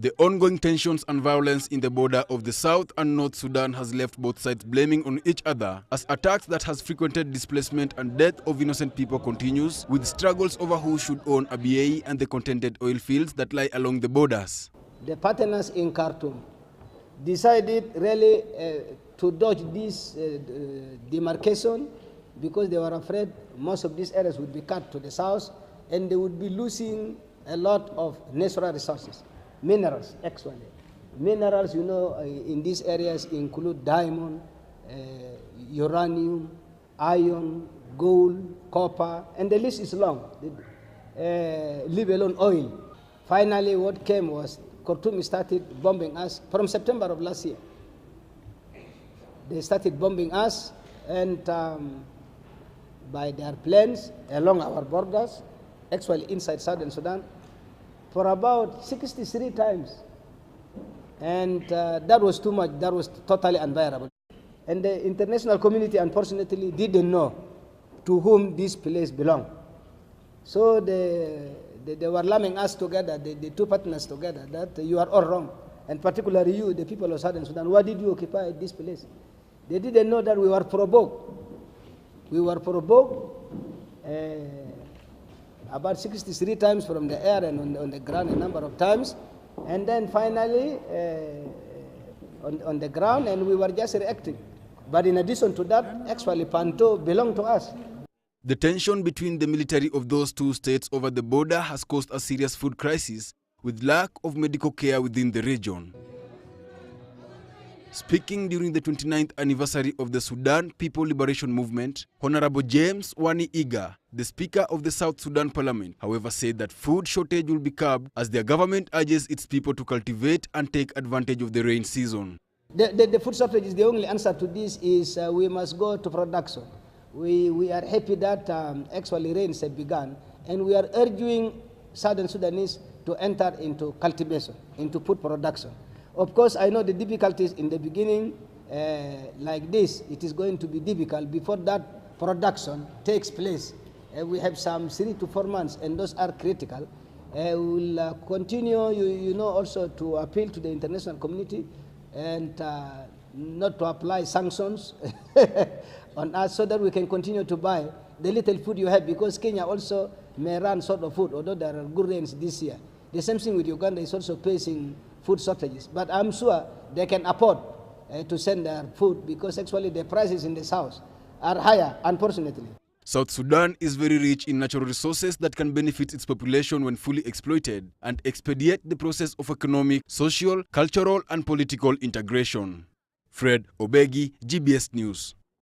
The ongoing tensions and violence in the border of the South and North Sudan has left both sides blaming on each other as attacks that has frequented displacement and death of innocent people continues, with struggles over who should own Abyei and the contented oil fields that lie along the borders. The partners in Khartoum decided really to dodge this demarcation because they were afraid most of these areas would be cut to the south and they would be losing a lot of natural resources. Minerals, actually. Minerals, you know, in these areas include diamond, uranium, iron, gold, copper, and the list is long, leave alone oil. Finally, what came was Khartoum started bombing us from September of last year. They started bombing us and by their planes along our borders, actually inside Southern Sudan, for about 63 times. And that was too much, that was totally unbearable. And the international community, unfortunately, didn't know to whom this place belonged. So they were lumping us together, the two partners together, that you are all wrong. And particularly you, the people of Southern Sudan, why did you occupy this place? They didn't know that we were provoked. We were provoked about 63 times from the air and on the ground a number of times. And then finally on the ground, and we were just reacting. But in addition to that, actually Panto belonged to us. The tension between the military of those two states over the border has caused a serious food crisis with lack of medical care within the region. Speaking during the 29th anniversary of the Sudan People Liberation Movement, Honorable James Wani Iga, the Speaker of the South Sudan Parliament, however, said that food shortage will be curbed as their government urges its people to cultivate and take advantage of the rain season. The food shortage is the only answer to this is we must go to production. We are happy that actually rains have begun, and we are urging Southern Sudanese to enter into cultivation, into food production. Of course, I know the difficulties in the beginning, like this, it is going to be difficult before that production takes place. We have some 3 to 4 months, and those are critical. We will continue, you know, also to appeal to the international community and not to apply sanctions on us so that we can continue to buy the little food you have, because Kenya also may run short of food, although there are good rains this year. The same thing with Uganda is also facing food shortages, but I'm sure they can afford to send their food because actually the prices in the south are higher, unfortunately. South Sudan is very rich in natural resources that can benefit its population when fully exploited and expedite the process of economic, social, cultural, and political integration. Fred Obegi, GBS News.